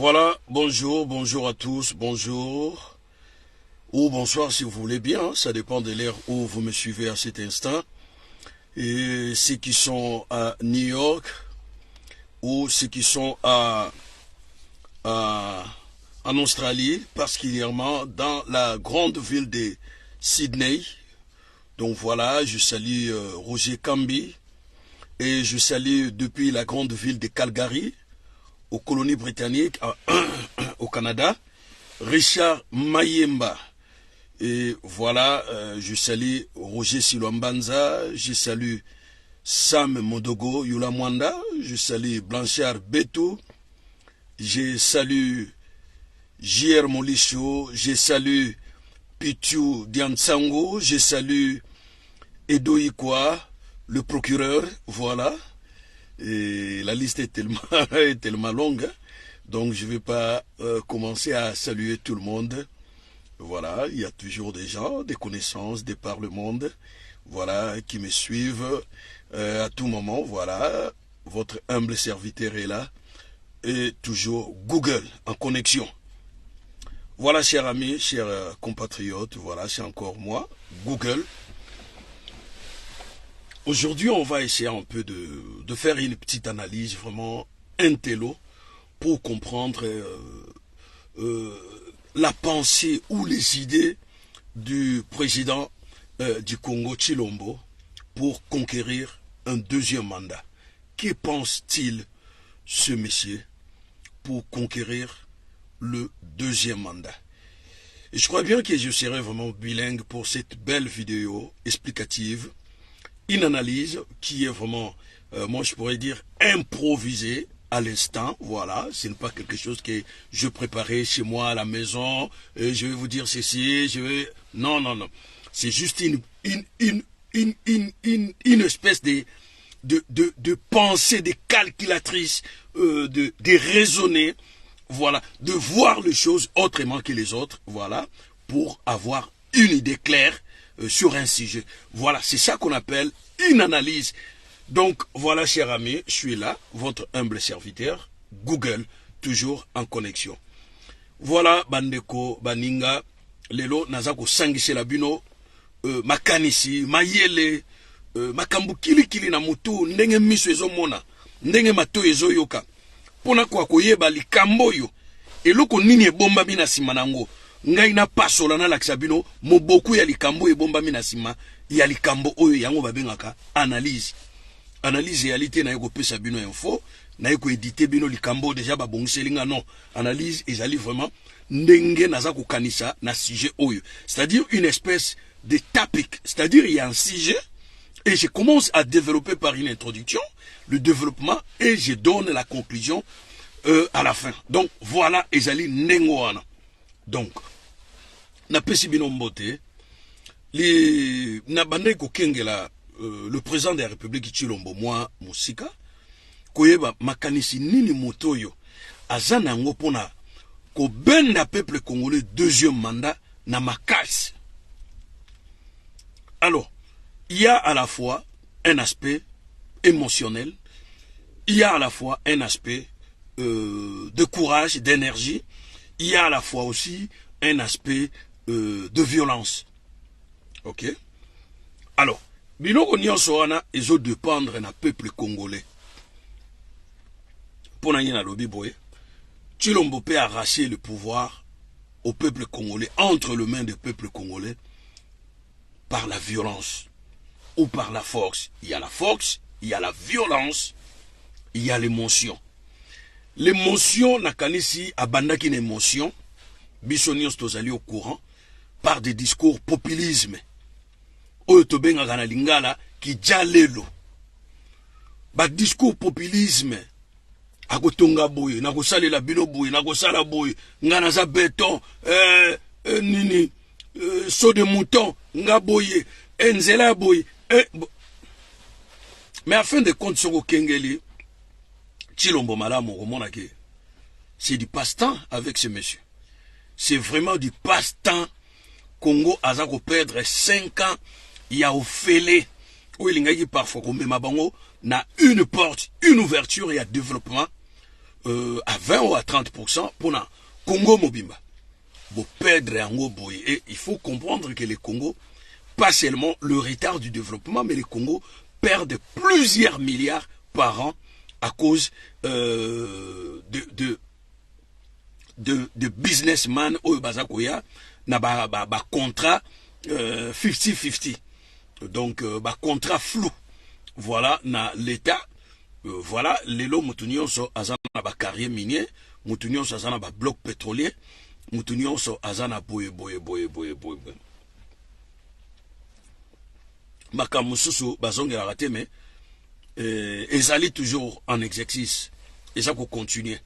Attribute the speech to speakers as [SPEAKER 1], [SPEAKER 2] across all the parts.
[SPEAKER 1] Voilà, bonjour, bonjour à tous, bonjour, ou bonsoir si vous voulez bien, ça dépend de l'heure où vous me suivez à cet instant. Et ceux qui sont à New York, ou ceux qui sont en Australie, particulièrement dans la grande ville de Sydney. Donc voilà, je salue Roger Cambi, et je salue depuis la grande ville de Calgary, aux colonies britanniques, au Canada, Richard Mayemba. Et voilà, je salue Roger Silwambanza, je salue Sam Modogo Yula Mwanda, je salue Blanchard Betou, je salue J.R. Molicho, je salue Pichu Diansango, je salue Edo Ikwa, le procureur, voilà. Et la liste est tellement longue, hein? Donc je ne vais pas commencer à saluer tout le monde. Voilà, il y a toujours des gens, des connaissances, des par le monde, voilà, qui me suivent à tout moment. Voilà, votre humble serviteur est là, et toujours Google en connexion. Voilà, chers amis, chers compatriotes, voilà, c'est encore moi, Google. Aujourd'hui, on va essayer un peu de faire une petite analyse vraiment intello pour comprendre la pensée ou les idées du président du Congo, Tshilombo, pour conquérir un deuxième mandat. Que pense-t-il, ce monsieur, pour conquérir le deuxième mandat? Et je crois bien que je serai vraiment bilingue pour cette belle vidéo explicative, une analyse qui est vraiment, moi je pourrais dire, improvisée à l'instant. Voilà, ce n'est pas quelque chose que je préparais chez moi à la maison, et je vais vous dire ceci, Non, non, non. C'est juste une espèce de pensée, de calculatrice, de raisonner, voilà, de voir les choses autrement que les autres, voilà, pour avoir une idée claire sur un sujet. Voilà, c'est ça qu'on appelle une analyse. Donc, voilà, chers amis, je suis là, votre humble serviteur, Google, toujours en connexion. Voilà, bandeko, baninga, lelo, nazako sangise la bino, makanisi, mayele, makambu kili na mutu, ndenge miso ezo mona, ndenge mato ezo yoka, pona kwa koyeba likambo yo, eloko nini ebomba mina sima nango, ngai na pasola na lakisa bino, moboku ya likambo ebomba mina sima, ya likambo oyo yango babengaka analyse. Analyse réalité na yoko pesa bino info, na yoko éditer bino likambo déjà babongiselinga non. Analyse ezali vraiment ndenge naza kokanisa na sujet oyo. C'est-à-dire une espèce de topic, c'est-à-dire il y a un sujet et je commence à développer par une introduction, le développement et je donne la conclusion à la fin. Donc voilà ezali ndengo wana. Donc na pesi bino mbote li na bande ko kengela le président de la République Tshilombo moi musika koyeba makanisi nini motoyo azana ngo pona ko benda peuple congolais deuxième mandat na makasi. Alors, il y a à la fois un aspect émotionnel, il y a à la fois un aspect de courage, d'énergie, il y a à la fois aussi un aspect de violence. OK? Alors, biloko nyonso wana ezo dépendre na peuple congolais. Pona yena lobi boye, Tshilombo peut arracher le pouvoir au peuple congolais, entre les mains du peuple congolais, par la violence ou par la force. Il y a la force, il y a la violence, il y a l'émotion. L'émotion nakanisi abandaki une émotion, bisonios tozali au courant, par des discours populisme. Oyo tobengaka na lingala ki jalelo. Ba discours populisme akotonga boye, nakosalela bino boye, nakosala boye, ngana za béton, nini, saut de mouton, nga boye, nzela boye. Mais à fin de compte, soko kengeli, Tshilombo malamu omonake, c'est du passe-temps avec ce monsieur. C'est vraiment du passe-temps. Congo azako perdre 5 ans. Il y a au fêlé, où il y a parfois comme ma bango, na une porte, une ouverture et un développement à 20 ou à 30% pour le Congo Mobimba. Pour perdre en boy. Et il faut comprendre que le Congo, pas seulement le retard du développement, mais le Congo perd plusieurs milliards par an à cause de businessman au Bazakoya na ba contrat 50-50. Donc ba contrat flou. Voilà na l'état voilà lelo mutunyo so azana ba carrière minier, mutunyo so azana ba bloc pétrolier, mutunyo so azana boye. Makamususu bazongera raté mais ezali toujours en exercice et ça qu'on continue.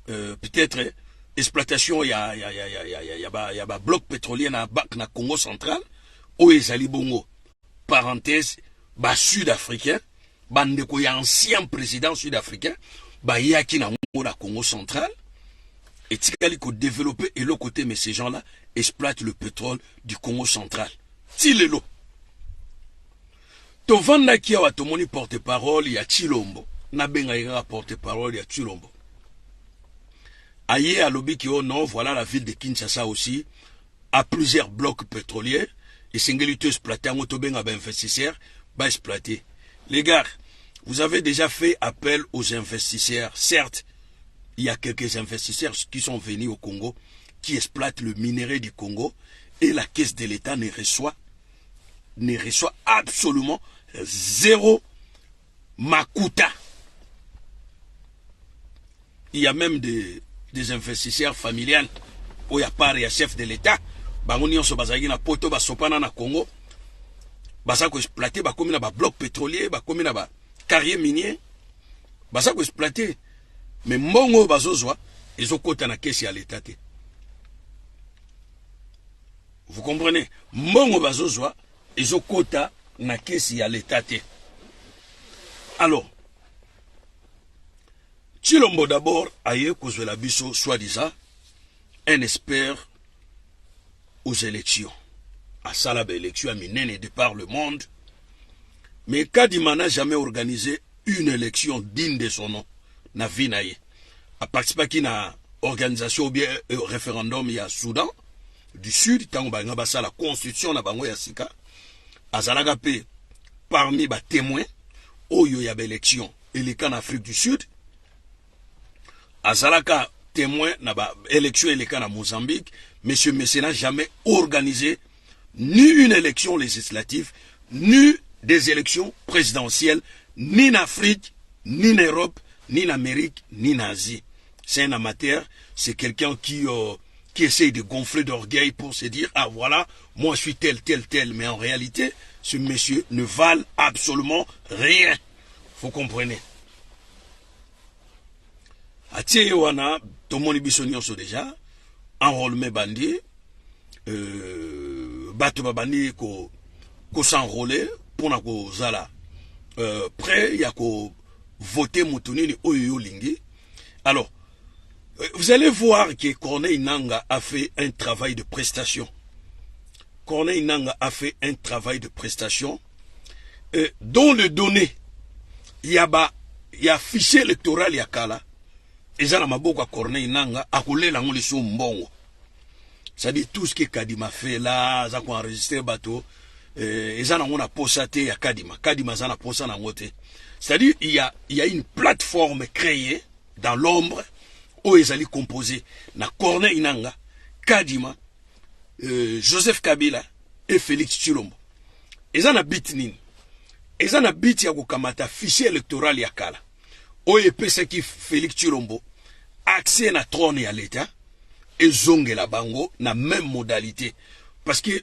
[SPEAKER 1] Peut-être exploitation il y a bloc pétrolier na Congo central ou ezali bongo parenthèse ba sud-africain bandeko ya ancien président sud-africain ba yaki na Congo central et tikali ko développer et le côté mais ces gens-là exploitent le pétrole du Congo central. Tilelo Tovanda kia watomoni porte-parole ya Chilombo na benga ira porte-parole ya Chilombo. Aye alobi ki oh non, voilà la ville de Kinshasa aussi a plusieurs blocs pétroliers et singeli exploité en autobenga ba investisseurs ba exploiter. Les gars, vous avez déjà fait appel aux investisseurs. Certes, il y a quelques investisseurs qui sont venus au Congo qui exploitent le minerai du Congo et la caisse de l'État ne reçoit absolument zéro makuta. Il y a même des investisseurs familiales où il y a pas de chef de l'État. Bangonio so bazagi na poto ba sopana na Congo. Basa ko exploiter ba komi na ba bloc pétrolier, ba komi na ba carrière minier. Basa ko exploiter. Mais mbongo bazozwa ezokota na caisse ya l'État. Vous comprenez? Mbongo bazozwa ezokota na kesi ya l'État. Alors, Chilombo d'abord aye kozwela biso soi-disant un expert aux élections. À Salab élection à minene de par le monde. Mais Kadima n'a jamais organisé une élection digne de son nom. Na vinaye. A participé à une organisation ou bien référendum il y a Soudan du Sud, tant que la constitution na bango ya sika. Azalaga pe parmi les témoins où il y a élection et les cas en Afrique du Sud. Azalaka témoin na ba élection et les cas en Mozambique. Monsieur Messé n'a jamais organisé ni une élection législative, ni des élections présidentielles, ni en Afrique, ni en Europe, ni en Amérique, ni en Asie. C'est un amateur, c'est quelqu'un qui essaye de gonfler d'orgueil pour se dire, ah voilà, moi je suis tel. Mais en réalité, ce monsieur ne valent absolument rien. Faut comprendre. Atie wana, tomoni bisonyon so déjà, enrôlement bandi, bato babandi ko s'enrôler, pour na ko zala, prêt, ya ko voter moutouni oyo lingi. Alors, vous allez voir que Corneille Nanga a fait un travail de prestation. Corneille Nanga a fait un travail de prestation dont les données, il y a fichier électoral, il y a kala, et ça n'a pas beaucoup à Corneille Nanga, à couler la moule sur mbongo. C'est-à-dire tout ce que Kadima fait là, ça qu'on enregistré bateau, et ça n'a pas posaté à Kadima. Kadima ça n'a pas posé à moté. C'est-à-dire il y a une plateforme créée dans l'ombre où ils allaient composer na Corneille Nanga, Kadima, Joseph Kabila et Félix Chilombo. Ils en habitent nini. Ils en habitent ya kukamata fichier électoral ya kala. Oye pesa ki Félix Chilombo accès na trône ya l'État et zonge la bango na même modalité. Parce que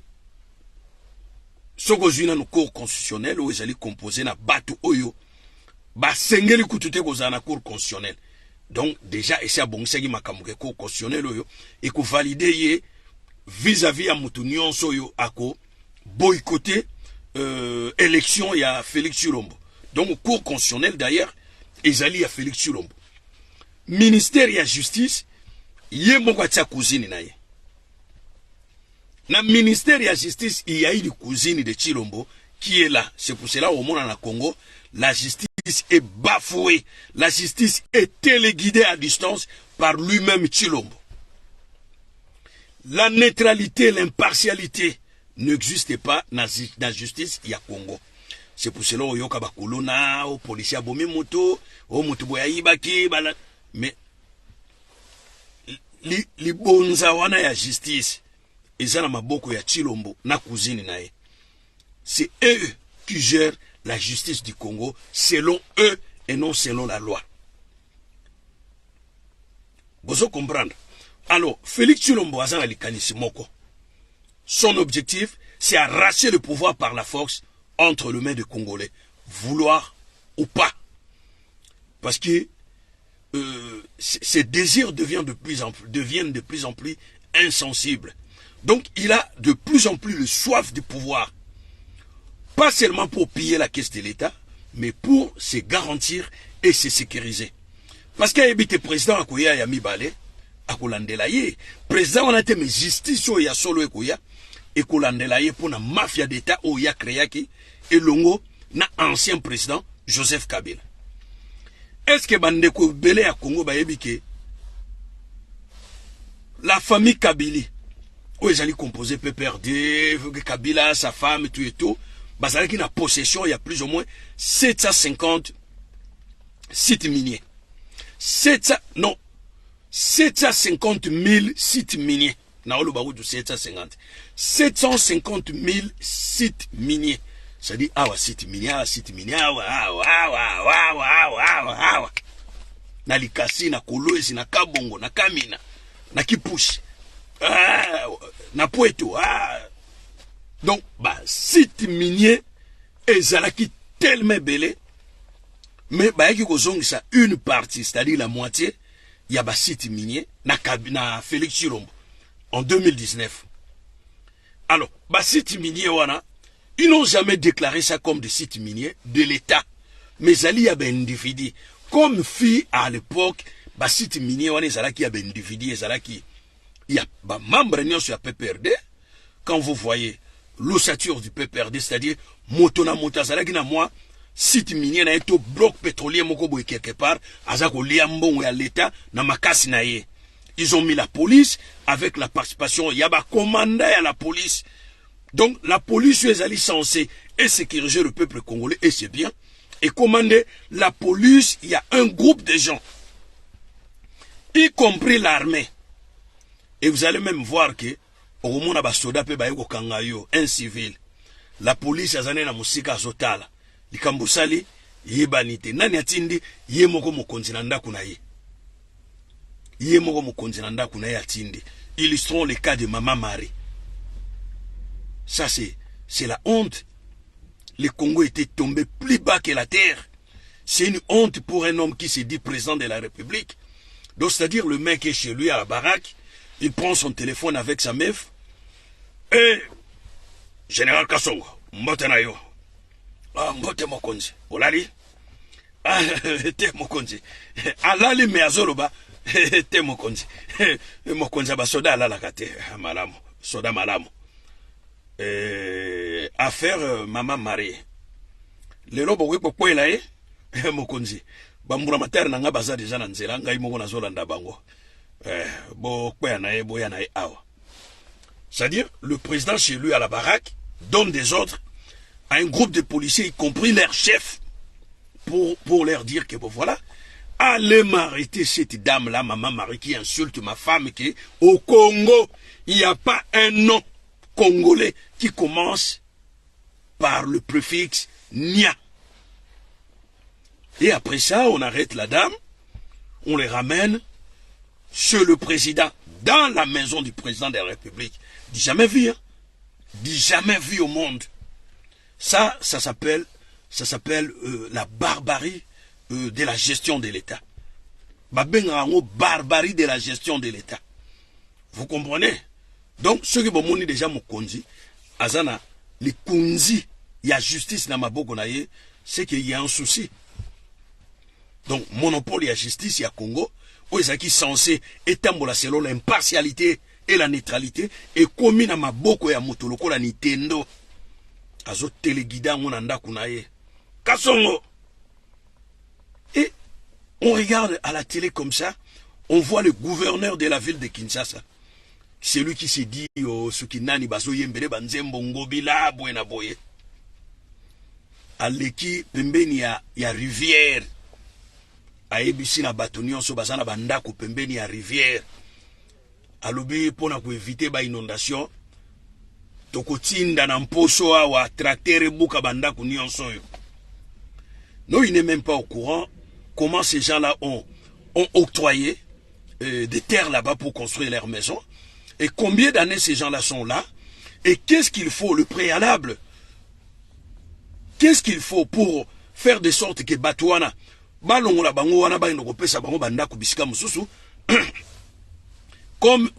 [SPEAKER 1] soko zuna no cour constitutionnel où ils allaient composer na batu oyo ba sengeli kutute ko na cour constitutionnelle. Donc déjà essayer bon segi makamuke cour constitutionnelle oyo et ko valider vis-à-vis à Moutounion soyo ako boycotter élection ya Félix Chilombo. Donc cour constitutionnelle d'ailleurs ils allaient à Félix Chilombo. Ministère ya justice yé moko tia cousine na ye. Na ministère ya justice il y a une cousine de Chilombo qui est là. C'est pour cela au monde en Congo la justice justice est bafouée. La justice est téléguidée à distance par lui-même Tshilombo. La neutralité, l'impartialité n'existe pas dans la justice ya Congo. C'est pour cela oyoka bakolona, o policier abomi moto, o moto boya ibaki bala, mais li bonza wana ya justice eza na maboko ya Tshilombo na cousine nae. C'est eux qui gèrent la justice du Congo selon eux et non selon la loi. Vous comprendre? Alors, Félix Tshilombo aza na likanisi moko. Son objectif, c'est arracher le pouvoir par la force entre les mains des Congolais, vouloir ou pas. Parce que ses désirs deviennent de plus en plus insensibles. Donc, il a de plus en plus le soif du pouvoir. Pas seulement pour piller la caisse de l'État, mais pour se garantir et se sécuriser. Parce qu'il y a un président à Kouya Yami Balé, à Koulandela Ye. Président, on a été justice au ya solo Kouya, et Koulandela Ye pour la mafia d'État au ya Kreyaki, et longo na ancien président Joseph Kabila. Est-ce que Bandeko Belé à Congo Bayebike, la famille Kabili, où ils allaient composer PPRD, Kabila, sa femme, tout et tout, basé qui na possession, il y a plus ou moins 750 sites miniers. 750 000 sites miniers. Na olo baou du 750. 750 000 sites miniers. Ça dit, awa site minier, awa. Na likasi, na kolwezi, na kabongo, na kamina, na kipushi, na poeto, Donc, site minier, ezalaki tellement belé, mais yaki kozongi ça une partie, c'est-à-dire la moitié, il y a site minier, na Félix Tshilombo, en 2019. Alors, site minier, wana, ils n'ont jamais déclaré ça comme des sites miniers de l'État. Mais il y a des individus. Comme fit à l'époque, site minier, wana, il y a des individus, il y a des membres sur la PPRD. Quand vous voyez l'ossature du PPRD, c'est-à-dire, motona motazalaki na moi, site minier na eto bloc pétrolier moko boy quelque part, azako liambon ya l'État, na makasi na ye. Ils ont mis la police avec la participation, yaba commandant à la police. Donc, la police est censée sécuriser le peuple congolais, et c'est bien. Et commander la police, il y a un groupe de gens, y compris l'armée. Et vous allez même voir que, au moment où basoda pe bayo kangayo, un civil, la police a zané na musika zotala, likambusali, yebanite, nani atindi, ye moko mokonzi na ndaku na ye. Ye moko mokonzi na ndaku na ye atindi. Illustrons le cas de Maman Marie. Ça, c'est la honte. Le Congo était tombé plus bas que la terre. C'est une honte pour un homme qui se dit président de la République. Donc, c'est-à-dire, le mec est chez lui à la baraque, il prend son téléphone avec sa meuf, et Général Kassongo, mbote na yo. Mbote mokonzi. Olali? Te mokonzi. Alali me azoloba, te mokonzi. Mokonzi basoda alala kate, malamu. Soda malamu. Affaire Maman Marie. Le lobo wipo kwela mokonzi. Bambura mater na nga baza deja na nzela ngai moko na zolanda bango. Bo kwela na ye boya na ye awa. C'est-à-dire, le président chez lui à la baraque donne des ordres à un groupe de policiers, y compris leur chef, pour leur dire que bon voilà, allez m'arrêter cette dame-là, Maman Marie, qui insulte ma femme, qui au Congo, il n'y a pas un nom congolais qui commence par le préfixe Nia. Et après ça, on arrête la dame, on les ramène chez le président, dans la maison du président de la République. Dit jamais vu, hein? Dit jamais vu au monde. Ça s'appelle la barbarie de la gestion de l'État. Barbarie de la gestion de l'État. Vous comprenez? Donc, ceux qui vont déjà Mokonzi, Azana, les Kunzi, il y a justice dans ma bokonaye, c'est qu'il y a un souci. Donc, monopole, il y a justice, il y a Congo, où ils sont censés établir selon l'impartialité et la neutralité, et comme na maboko ya motoloko la Nintendo, azo téléguida monanda kunaye. Kassongo, On regarde à la télé comme ça, on voit le gouverneur de la ville de Kinshasa. C'est lui qui s'est dit, oh, ce qui nani bazo yembele banzembo ngobila buena boye. Aleki pembeni ya rivière. Aebisi na batonion so bazana bandako pembeni ya rivière. Alobi pona ku éviter ba inondation. Tokotinda na mposo awa tracteur buka bandako nyonso yo. Non, il n'est même pas au courant comment ces gens-là ont octroyé des terres là-bas pour construire leurs maisons. Et combien d'années ces gens-là sont là. Et qu'est-ce qu'il faut, le préalable. Qu'est-ce qu'il faut pour faire de sorte que Batouana,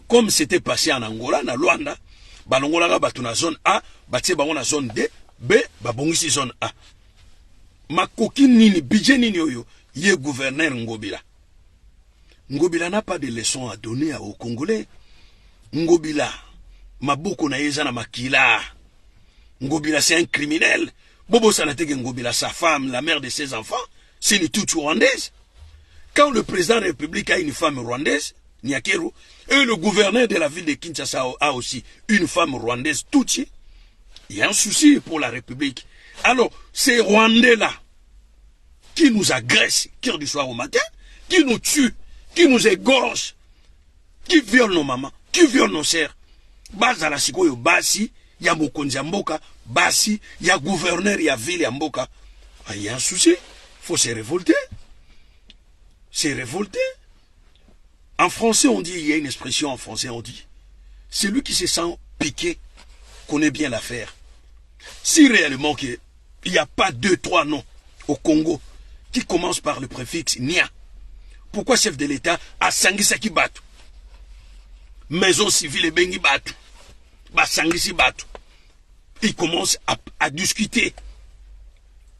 [SPEAKER 1] comme c'était passé en Angola, na Luanda, balongola batuna zone A, batie bango na zone D, B, babongisi zone A. Makoki nini, budget nini oyo, ye gouverneur Ngobila. Ngobila n'a pas de leçons à donner aux Congolais. Ngobila, maboko na yeza na makila. Ngobila c'est un criminel. Bobo Sanatege Ngobila, sa femme, la mère de ses enfants, c'est une toute rwandaise. Quand le président de la République a une femme rwandaise, Nyakeru, et le gouverneur de la ville de Kinshasa a aussi une femme rwandaise, Tutsi, il y a un souci pour la République. Alors, ces Rwandais-là, qui nous agressent, qui du soir au matin, qui nous tuent, qui nous égorgent, qui violent nos mamans, qui violent nos sœurs, Bazala Sikoyo Basi, il y a Mokonzi Mboka, Basi, il y a gouverneur, il y a ville Mboka. Il y a un souci, il faut se révolter. Se révolter. En français, on dit, il y a une expression en français, on dit, celui qui se sent piqué connaît bien l'affaire. Si réellement il n'y a pas 2-3 noms au Congo qui commencent par le préfixe Nia, pourquoi chef de l'État a Sangisaki Batu, maison civile et Bengi Batu, Sangisi Batu, il commence à discuter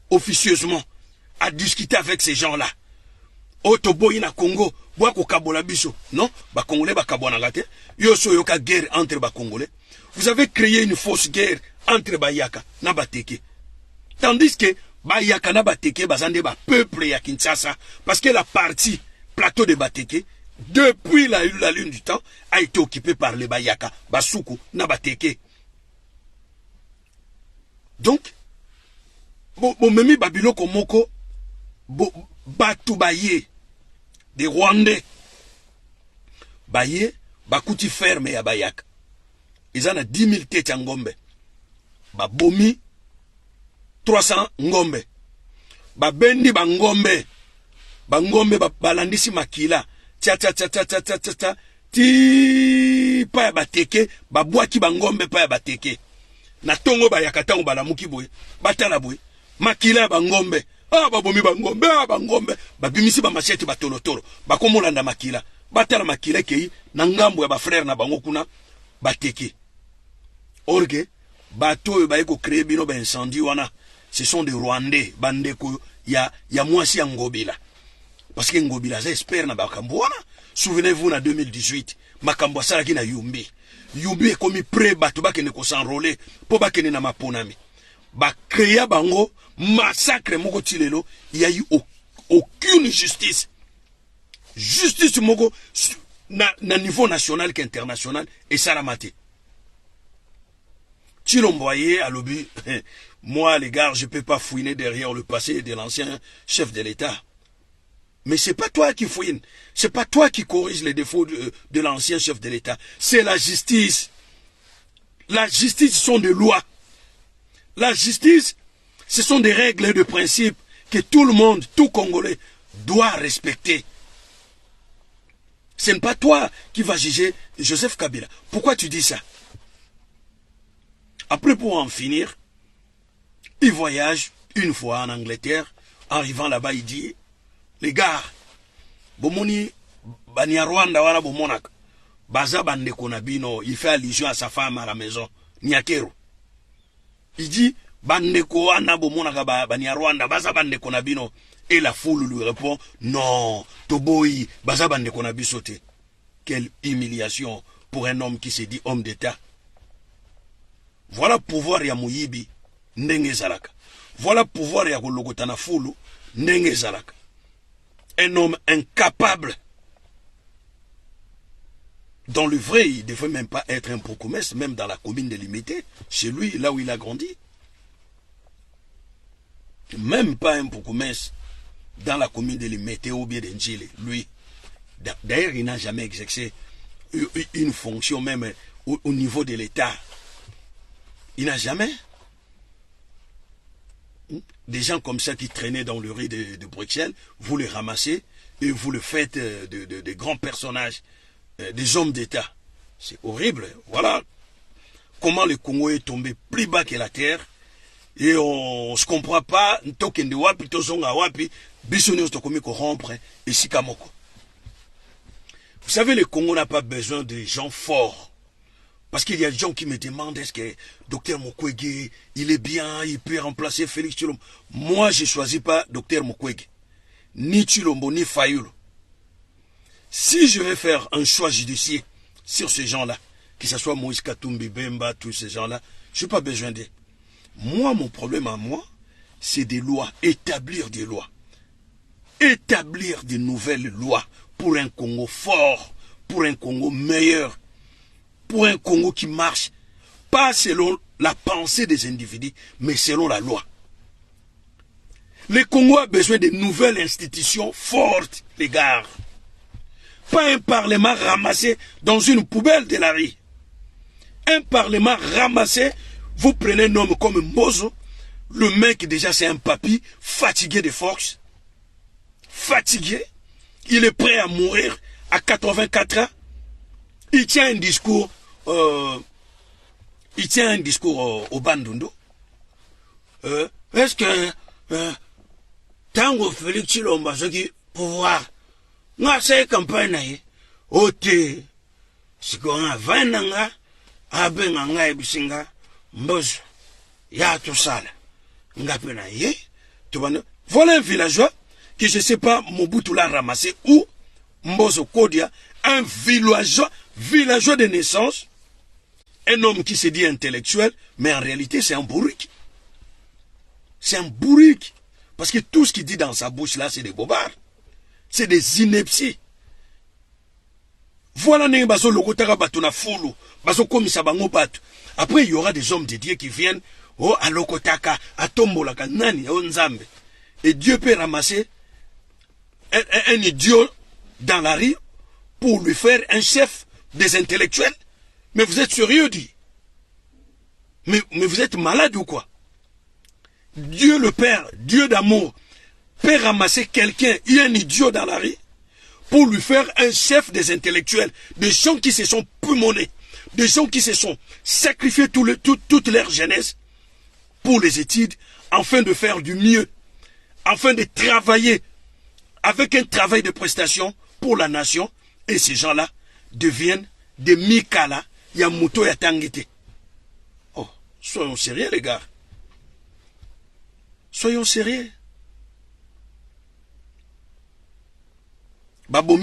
[SPEAKER 1] officieusement, à discuter avec ces gens-là. Otoboyi na Congo, boako kabola biso, non? Ba Congolais ba kabona gate, yoso yoka guerre entre ba Congolais. Vous avez créé une fausse guerre entre Bayaka na Bateke. Tandis que Bayaka na Bateke bazande ba peuple ya Kinshasa, parce que la partie plateau de Bateke, depuis la lune du temps, a été occupée par les Bayaka, Basuku na Bateke. Donc, bon memi babilo komoko, batu baye, des Rwandais, baye, bakuti ferme ya Bayaka. Ils en ont 10 000 têtes en Ngombe. Ba bomi 300 Ngombe. Ba bendi ba Ngombe. Ba Ngombe ba balandisi makila. Tia ti pa ya bateke, ba bwaki ba Ngombe pa ya bateke. Na tongo ba yakata ba lamuki boye. Batala boye. Makila ba Ngombe. Ah ba bomi ba Ngombe, ah ba Ngombe. Ba bimisi ba machete ba tolotolo. Ba komolanda makila. Batala makila kei na ngambo ya ba frère na bango kuna bateke. Orge, bateau baeko créé bino ba incendie wana, ce sont des Rwandais, bandeko ya mwasi ya Ngobila. Parce que Ngobila za espère na bakambo wana. Souvenez-vous na 2018, makambo salaki na Yumbi. Yumbi est comme prêt bateau bakene ko s'enrôler po bakene na maponami. Ba créa bango massacre moko tilelo, il y a eu aucune justice. Justice moko na niveau national qu'international et ça la maté. Chilomboye à l'objet, moi les gars, je peux pas fouiner derrière le passé de l'ancien chef de l'État. Mais c'est pas toi qui fouine, c'est pas toi qui corrige les défauts de l'ancien chef de l'État, c'est la justice. La justice sont des lois. La justice, ce sont des règles et des principes que tout le monde, tout Congolais doit respecter. Ce n'est pas toi qui vas juger Joseph Kabila. Pourquoi tu dis ça? Après, pour en finir, il voyage une fois en Angleterre. Arrivant là-bas, il dit, les gars, bomoni bania Rwanda wana bomonak, baza bande konabino, il fait allusion à sa femme à la maison, Nyakero. Il dit, bande ko wana bomonaka bania Rwanda, baza bande konabino. Et la foule lui répond, non, Toboyi, baza bande konabisote. Quelle humiliation pour un homme qui se dit homme d'État. Voilà pouvoir ya muyibi ndenge zalaka. Voilà pouvoir ya kolokota na fulu ndenge zalaka. Un homme incapable. Dans le vrai, il ne devrait même pas être un bourgmestre, même dans la commune de Limité, chez lui, là où il a grandi. Même pas un bourgmestre dans la commune de Limité ou bien d'Endjile, lui. D'ailleurs, il n'a jamais exercé une fonction même au niveau de l'État. Il n'a jamais. Des gens comme ça qui traînaient dans le riz de Bruxelles, vous les ramassez et vous le faites de grands personnages, des hommes d'État. C'est horrible. Voilà comment le Congo est tombé plus bas que la terre. Et on ne se comprend pas. Vous savez, le Congo n'a pas besoin de gens forts. Parce qu'il y a des gens qui me demandent, est-ce que Dr Mukwege, il est bien, il peut remplacer Félix Tshilombo. Moi, je ne choisis pas Dr Mukwege. Ni Tshilombo, ni Fayulu. Si je vais faire un choix judiciaire sur ces gens-là, que ce soit Moïse Katumbi, Bemba, tous ces gens-là, je n'ai pas besoin d'eux. Moi, mon problème à moi, c'est des lois, établir des lois. Établir de nouvelles lois pour un Congo fort, pour un Congo meilleur, pour un Congo qui marche, pas selon la pensée des individus, mais selon la loi. Le Congo a besoin de nouvelles institutions fortes, les gars. Pas un parlement ramassé dans une poubelle de la rue. Un parlement ramassé, vous prenez un homme comme Mbozo, le mec déjà c'est un papy, fatigué de force, fatigué, il est prêt à mourir à 84 ans, il tient un discours, au Bandundu. Est-ce que Tango Félix Tshilombo qui pouvoir, nga c'est campagne ote, si qu'on a 20 ans, abenga nga ebisinga Mbozo ya tout ça nga pena ye, voilà un villageois que je ne sais pas Mobutu l'a ramassé ou Mbozo Kodia, un villageois de naissance, un homme qui se dit intellectuel, mais en réalité c'est un bourrique. C'est un bourrique. Parce que tout ce qu'il dit dans sa bouche là, c'est des bobards. C'est des inepties. Voilà n'est baso logotara batuna fulu, baso komisa bango batu. Après il y aura des hommes de Dieu qui viennent, oh à lokotaka, à tombolaka nani, au nzambe. Et Dieu peut ramasser un idiot dans la rue pour lui faire un chef des intellectuels. Mais vous êtes sérieux, dit? Mais vous êtes malade ou quoi? Dieu le Père, Dieu d'amour, peut ramasser quelqu'un, il y a un idiot dans la rue, pour lui faire un chef des intellectuels, des gens qui se sont pulmonés, des gens qui se sont sacrifiés toute leur jeunesse pour les études, afin de faire du mieux, afin de travailler avec un travail de prestation pour la nation, et ces gens-là deviennent des Mikala, Yamuto et Tangite. Oh, soyons sérieux les gars. Soyons sérieux. Vous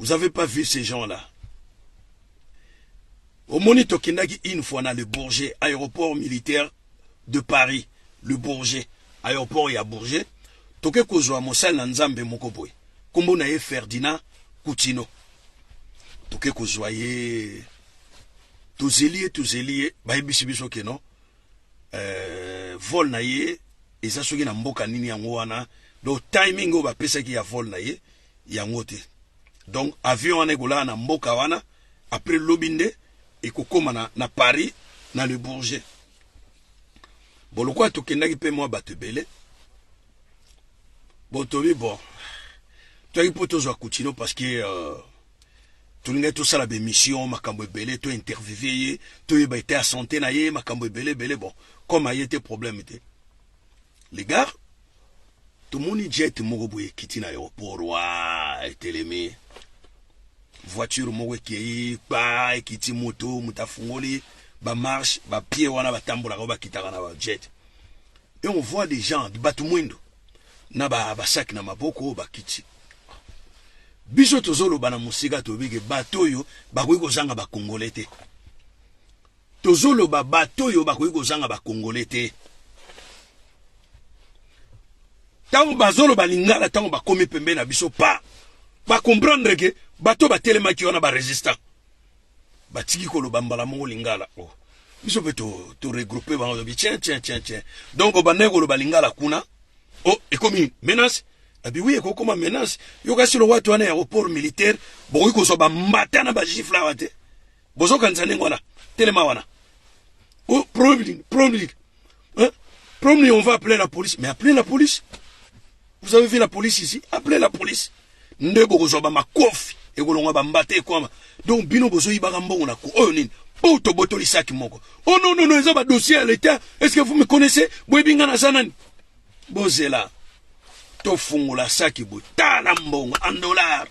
[SPEAKER 1] n'avez pas vu ces gens-là. Au Monito Kindagi, une fois dans le Bourget, aéroport militaire de Paris, le Bourget, aéroport et à Bourget, toke kozwa mosal na nzambe moko boy. Kombo na ye Ferdinand Coutinho. Toke kozwa ye tozeliye, ba yebisi biso ke non. Vol na ye eza soki na mboka nini yango wana. Donc timing o ba pesa ki ya vol na ye yango te. Donc avion wana ekola na mboka wana après lobinde ekokoma na Paris na le Bourget. Bon lokwa tokendaki pe moi batebele. Bon tobi bon. Toi pour tozwa Coutinho parce que tout tout ça la mission makambo ebele to interviewer to yeba été à santé na ye makambo ebele bon comme a été problème était. Les gars tout le monde jet moko boye kiti na aéroport wa etelemi voiture moko ki ba kiti moto mutafungoli ba marche ba pied wana batambola ko ba kitaka na ba jet et on voit des gens di batu mwindo na ba sac na maboko ba kiti biso tozolo bana musika tobike batoyo bakoyi kozanga ba congolais te tozolo ba batoyo bakoyi kozanga ba congolais te. Tozolo ba batoyo bakoyi kozanga ba congolais te. Tozolo ba batoyo bakoyi kozanga ba congolais te. Tozolo ba batoyo bakoyi kozanga ba congolais te. Tozolo ba batoyo bakoyi kozanga ba congolais te. Tozolo ba batoyo bakoyi kozanga ba congolais te. Tozolo ba batoyo bakoyi kozanga ba congolais te. Tango bazolo balingala tango ba komi pembe na biso pa ba comprendre que bato ba telema ki wana ba résistant. Batiki ko lo bambala mongo lingala. Oh. Biso peut to regrouper ba tiens. Donc ba nego lo balingala kuna. Oh, et comme menace. Abi oui, eko comme menace. Yo kasi lo watu wana aéroport militaire, bo ko so ba mbata na ba gifla wate. Bozo kanzane ngwana. Telema wana. Oh, problème. Hein? Problème, on va appeler la police. Mais appelez la police. Vous avez vu la police ici? Appelez la police. Ndeko ko so ba makofi. Eko lo ngwa ba mbate kwa. Donc bino bozo ibaka mbongo na ko. Oh nini? Poto botoli saki moko. Oh non, ils ont un dossier à l'État. Est-ce que vous me connaissez? Bouébingana Sanani. Bozela. Tofungola saki bo. Talambongo en dollars.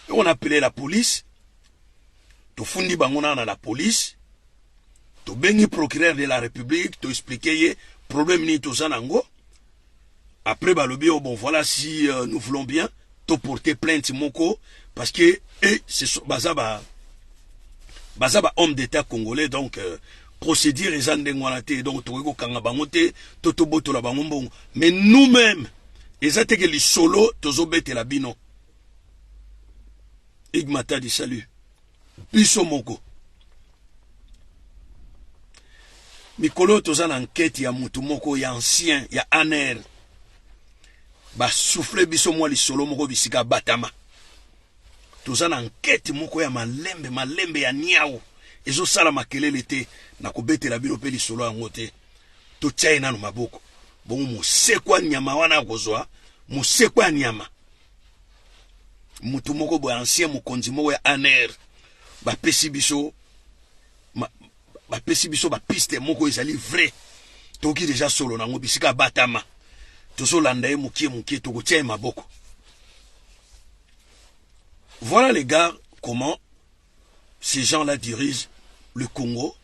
[SPEAKER 1] On a appelé la police. Tofundi bangona na la police. To bengi procureur de la République. To expliquer problème ni to zanango. Après balobi bon voilà si nous voulons bien. To porter plainte moko. Parce que c'est bazaba. Bazaba homme d'état congolais donc procédure et zandengwanate donc toiko kanga bangote totoboto la bangombong mais nous-mêmes ezate que les solo tozobete la bino igmata di salut biso moko mikolo tozana enquête ya mutu moko ya ancien ya aner ba souffler biso moi li solo moko bisika batama tozana enquête moko ya malembe ya niao ezo sala makelele te na kobetela bino pe lisolo yango te to tshai nanu maboko bongo mosekwa nyama wana kozwa mosekwa nyama mutu moko bo ancien mokonzi moko ya aner ba pesi biso ba piste moko ezali vrai toki déjà solo nango bisika batama tozo landa ye mukie to tshai maboko. Voilà les gars, comment ces gens-là dirigent le Congo.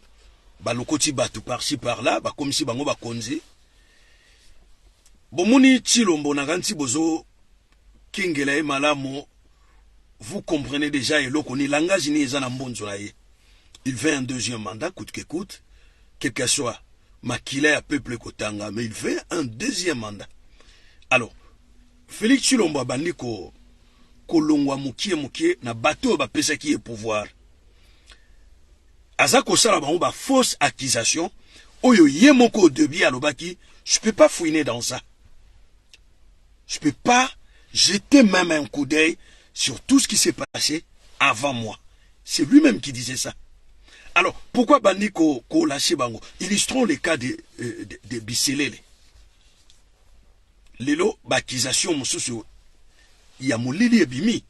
[SPEAKER 1] Balokoti batu par-ci par-là, comme si bango ba konzi. Bomoni Tshilombo naganti bozo kingela e malamo. Vous comprenez déjà et lokoni langage ni ezana mbonzo na ye. Il veut un deuxième mandat coûte que coûte, quel que soit makila à peuple kotanga, mais il veut un deuxième mandat. Alors, Félix Tshilombo bandiko kolongwa mukie na bateau ba pesa qui est pouvoir azako sala ba fausse accusation oyo yemoko debi alobaki je peux pas fouiner dans ça, je peux pas jeter même un coup d'œil sur tout ce qui s'est passé avant moi. C'est lui-même qui disait ça. Alors pourquoi bandiko ko lâcher bango? Illustrons le cas de Biselele. Lelo ba accusation mususu il y a Molili et Bimi,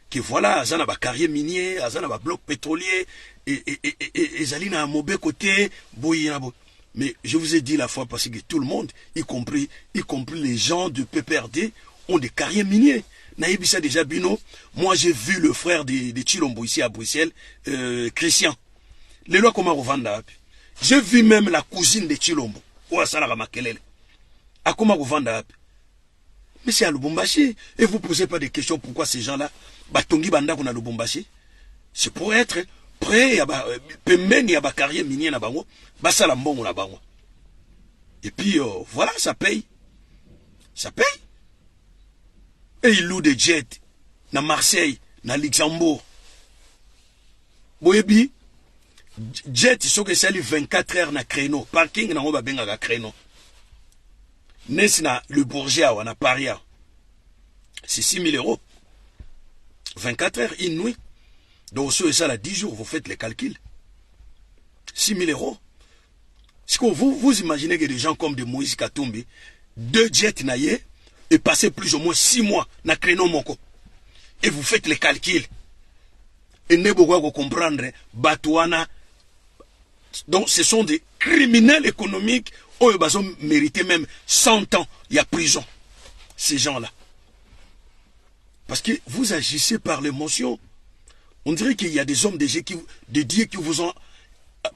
[SPEAKER 1] que voilà, azana ba carrière minier, azana ba bloc pétrolier, et zalina à mauvais côté, mais je vous ai dit la fois parce que tout le monde, y compris les gens de PPRD, ont des carrières miniers. Naïbissa déjà Bino, moi j'ai vu le frère de Tshilombo ici à Bruxelles, Christian. Les lois comment revendre. J'ai vu même la cousine de Tshilombo, ou à Salamakelele. À comment revendre. Mais c'est à Lubumbashi. Et vous ne posez pas de questions pourquoi ces gens-là, Batongi Banda qu'on a Lubumbashi. C'est pour être prêt à Pembeni à carrière minière na bango, Basalambon na bango. Et puis voilà, ça paye. Ça paye. Et ils louent des jets na Marseille, na Luxembourg. Boyebi, jet, ils sont que c'est 24 heures na créneau. Parking na on va bien à créneau. Nesna, le Bourget, on a Paris. C'est 6 000 euros. 24 heures, une nuit. Donc, ce et ça, là, 10 jours, vous faites les calculs. 6 000 euros. Si vous imaginez que des gens comme de Moïse Katumbi, 2 jets naïe, et passer plus ou moins 6 mois na créneau moko. Et vous faites les calculs. Et ne pouvez pas comprendre, Batouana. Donc, ce sont des criminels économiques. Ils ont mérité même 100 ans, il y a prison. Ces gens-là. Parce que vous agissez par l'émotion. On dirait qu'il y a des hommes de Dieu qui vous ont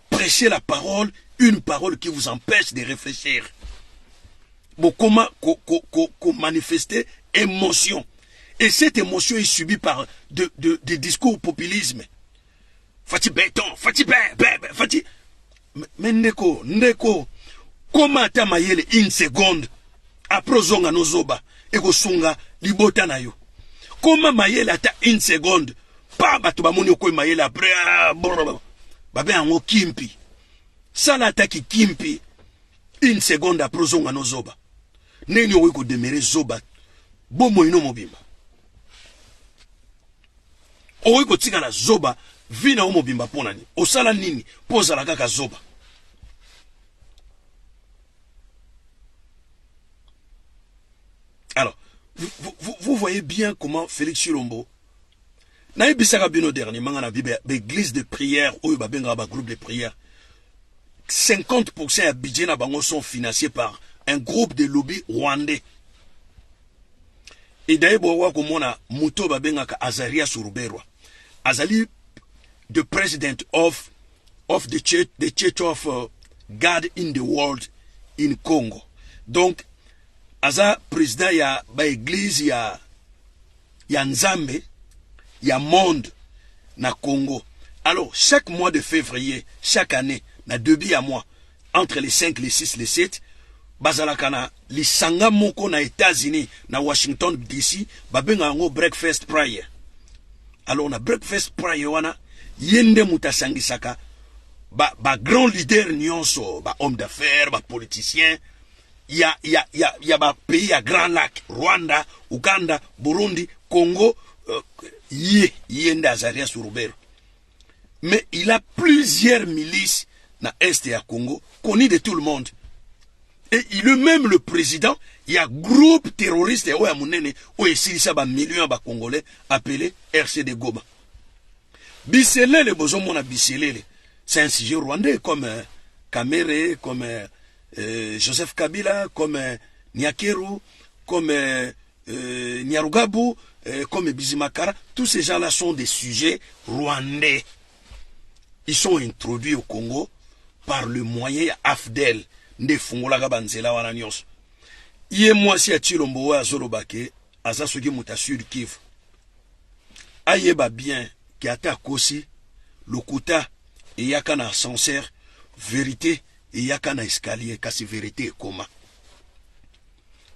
[SPEAKER 1] prêché la parole, une parole qui vous empêche de réfléchir. Bon, comment manifester émotion. Et cette émotion est subie par des discours populisme. Fati béton, fati fati. Mais Ndeko. Comment t'as maillé une seconde? après zonga no zoba eko sunga libota na yo koma mayele ata une seconde pa bato bamoni okoy mayele après babe yango kimpi sala ataki kimpi une seconde après zonga no zoba neni okoy ko demere zoba bomo ino mobimba okoy ko tika na zoba vina o mobimba ponani osala nini poza la kaka zoba. Alors, vous voyez bien comment Félix Tshilombo n'a pas bino dernièrement dans l'église de prière ou un groupe de prière. 50% à budget na bango sont financés par un groupe de lobby rwandais. Et d'ailleurs, bowa komona muto babengaka Azaria Suruberwa. Azali the president of the church of God in the world in Congo. Donc aza président ya ba église ya Nzambe ya monde na Congo. Alors chaque mois de février, chaque année na début à mois entre les 5, les 6, les 7 bazalakana lisanga moko na États-Unis na Washington DC babenga ngo breakfast prayer. Alors na breakfast prayer wana yende mutasangisaka ba grand leader nyonso ba homme d'affaires ba politicien ya ba pays à Grand Lac, Rwanda, Uganda, Burundi, Congo, yende Azaria Surubero. Mais il a plusieurs milices na Est et à Congo, connu de tout le monde. Et il est même le président, il y a groupe terroriste ou amunene ou esirisa ba millions ba Congolais appelé RCD Goma. Biselele bozo mona Biselele, c'est un sujet rwandais comme Kamere, comme Joseph Kabila, comme Nyakeru, comme Nyarugabu, comme Bizimakara. Tous ces gens-là sont des sujets rwandais. Ils sont introduits au Congo par le moyen AFDEL. Nde fungola banzela wana nyonso. Iye mwasi ya Tshilombo wa azolobake aza soki muta sur Kivu. Ayeba bien ki ata kosi lokuta eyaka na ascenseur vérité eyaka na escalier kasi vérité ekoma.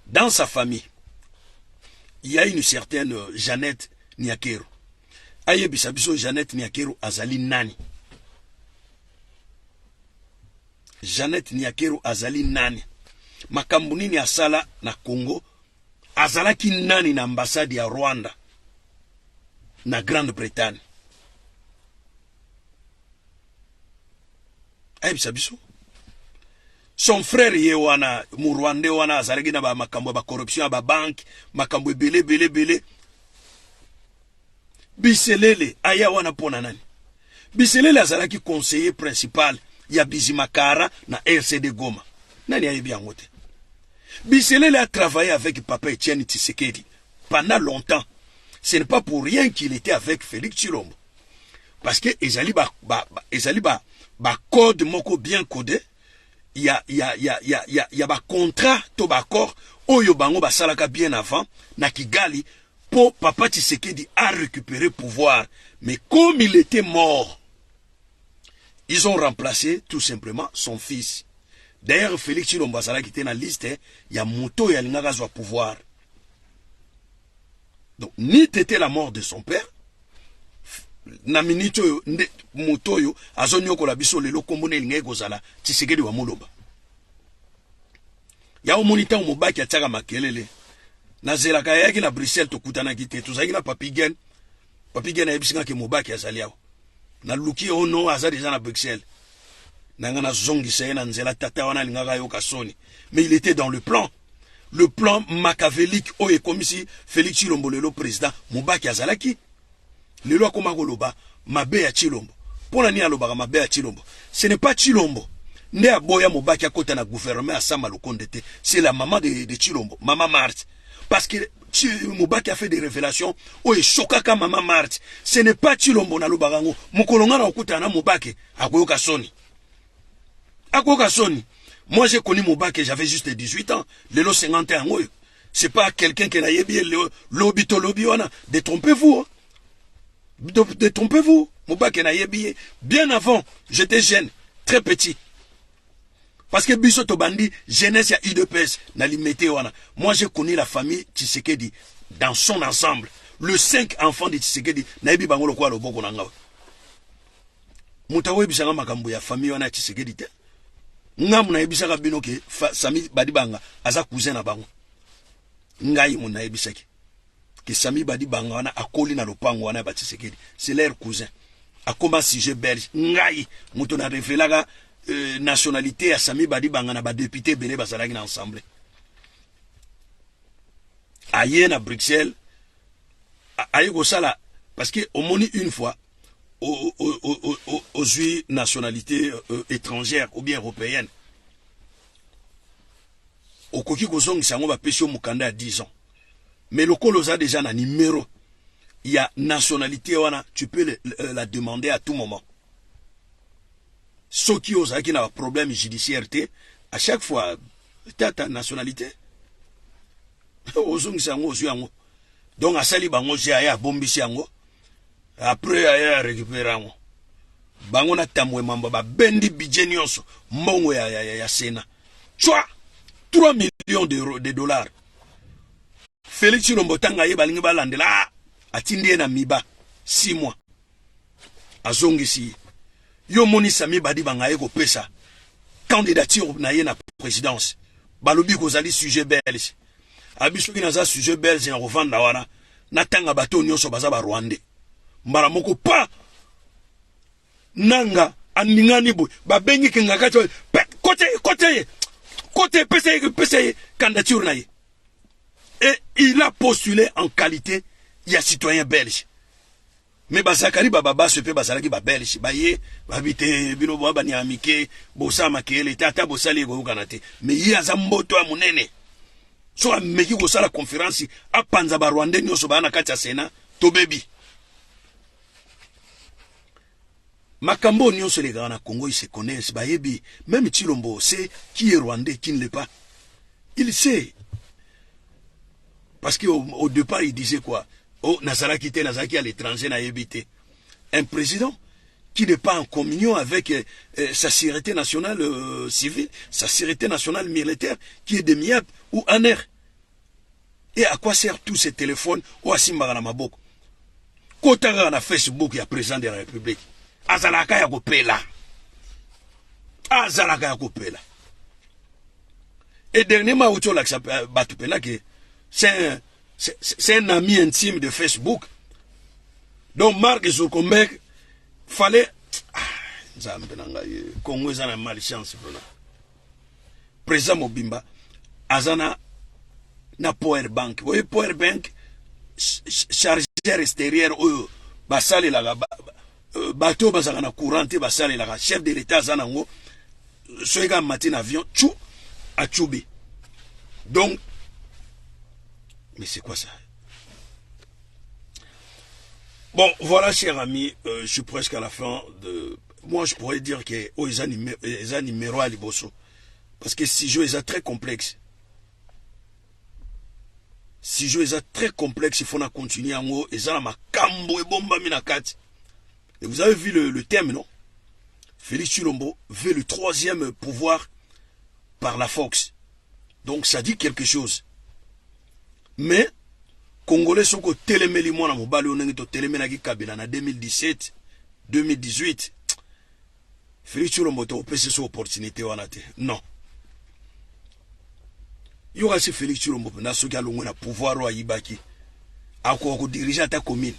[SPEAKER 1] Dans sa famille, il y a une certaine Jeannette Nyakeru. Ayebisa biso Jeannette Nyakeru azali nani? Jeannette Nyakeru azali nani? Makambo nini asala na Congo? Azalaki nani na ambassade ya Rwanda na Grande-Bretagne? Ayebisa biso. Son frère ye wana mu Rwanda wana azalaki na ba makambo ba corruption ba banque, makambo belé. Biselele aya wana pona nani? Biselele azalaki conseiller principal ya Bizimakara na RCD Goma. Nani ayebi yango te? Biselele a travaillé avec Papa Etienne Tshisekedi pendant longtemps. Ce n'est pas pour rien qu'il était avec Félix Tshilombo. Parce que ezali ba code moko bien codé. Il y a ba contrat to ba accord oyo bango basalaka bien avant na Kigali pour Papa Tshisekedi a récupéré pouvoir. Mais comme il était mort, ils ont remplacé tout simplement son fils. D'ailleurs, Félix Tshilombo qui était dans la liste, il y a Moto et Alingaka au pouvoir. Donc, ni t'était la mort de son père, na minito Moto yo, azonyo ko la biso lelo kombone linga kozala, Tshisekedi wa moloba. Ya o monita o mobaki ataka makelele. Na zelaka yaki na Bruxelles to kutana kite, to zaki na Papigen. Papigen na ebisinga ke mobaki azali yao. Na luki ono aza déjà na Bruxelles. Nangana zongi sayena nzela tata wana lingaka yo kasoni. Mais il était dans le plan. Le plan machiavélique oye comme si Félix Tshilombo lelo président mobaki azalaki. Lelo akoma koloba mabe ya Tshilombo. Pona ni alobaka mabe ya Tshilombo. Ce n'est pas Tshilombo. Nde aboya mobaki akota na gouvernement asama lokonde te. C'est la maman de Tshilombo, maman Marthe. Parce que Mobaki a fait des révélations. Oh, et chokaka mama Marthe. Ce n'est pas Tshilombo na lobarango. Mukolonga na okuta na Mobaki. Akoyoka soni. Akoyoka soni. Moi j'ai connu Mobaki, j'avais juste 18 ans. Lelo 51 ans. C'est pas quelqu'un qui n'a yébi l'obito lobiwana. Détrompez-vous. Détrompez-vous. Mobaki n'a yébi. Bien avant, j'étais jeune, très petit. Parce que biso to bandi jeunesse ya UDPS na limité wana. Moi j'ai connu la famille Tshisekedi dans son ensemble. Le 5 enfants de Tshisekedi na yebi bango lokwa loboko na ngawa. Mutawe bisanga makambo ya famille wana Tshisekedi te. Ngam na yebisaka bino ke Sami Badibanga aza cousin na bango. Ngai mon na yebisaki. Que Sami Badibanga wana akoli na lopango wana ba Tshisekedi. C'est leur cousin. Akoma sujet belge. Ngai muto na révélaga nationalité à Sami Badibanga na ba député belé bazalaki na ensemble. Aye na Bruxelles. Aye go sala parce que au moni une fois aux nationalités étrangères ou bien européennes. Au Koki Gozong, ça va pêcher au Mukanda à 10 ans. Mais le Kolosa déjà un numéro. Il y a nationalité, tu peux la demander à tout moment. Ceux qui ont un problème judiciaire, à chaque fois, tu as ta nationalité. Donc, à Sali Bango, j'ai à Bombi Siango. Après, à récupérer. Bango na tamwe mamba bendi bijenios mbongo ya Sena. Chwa 3 millions de dollars. Félix Chilombo tanga ye balingi balandela atindi na miba 6 mois. Azongisi. Yo moni Sami Badibanga ye ko pesa candidature na ye na présidence. Balobi ko zali sujet belge. Abisoki na za sujet belge na revanda wana na tanga bato nyonso baza ba Rwandais. Mbara moko pa nanga aningani bo ba bengi kenga kacho côté pese candidature na ye. Et il a postulé en qualité il y a citoyen belge. Mais basakari baba se peut basalaki ba belge ba ye ba bité bino bo ba ni amike bo sama kele tata bo sali go kanate. Mais il y a zamboto a munene. So ameki ko sala conférence a panza ba Rwandais nyoso ba na kati ya Sena to baby. Makambo nyonso les gars na Congo ils se connaissent bayebi même Chilombo sait qui est rwandais qui ne l'est pas. Il sait. Parce qu'au départ il disait quoi? Oh Nazaraki te Nazaraki à l'étranger na yebité. Un président qui n'est pas en communion avec sa sécurité nationale civile, sa sécurité nationale militaire qui est demi-ap ou en air. Et à quoi sert tous ces téléphones ou asimba na maboko? Kotanga na Facebook ya président de la République. Azalaka ya kopela. Azalaka ya kopela. Et dernièrement, c'est un ami intime de Facebook. Donc Mark Zuckerberg fallait Congo a malchance. Président Mobimba Azana na Power Bank. Vous voyez Power Bank chargeur extérieur basali la bateau bazana courante basali la chef de l'état zanango soyega matin avion chou à Tchoubi. Donc mais c'est quoi ça? Bon, voilà, chers amis, je suis presque à la fin de... Moi, je pourrais dire que les numéros à Liboso. Parce que si jeu est très complexe. Si jeu est très complexe, il faut continuer en haut. Et ça, ma cambo et bomba minakati. Et vous avez vu le thème, non? Félix Chilombo veut le 3e pouvoir par la Fox. Donc, ça dit quelque chose. Mais, Congolais sont que télémeli moi na mobali onengi to télémenaki Kabila na 2017, 2018. Félix Chilombo to opesi so opportunité wana te. Non. Yo ga si Félix Chilombo na soki alongwe na pouvoir wa yibaki. Ako diriger ta commune.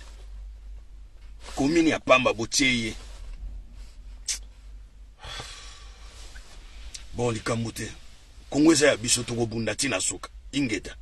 [SPEAKER 1] Commune ya Pamba botieye. Bon likamute. Congolais ya biso to ko bunda tina suka. Ingeta.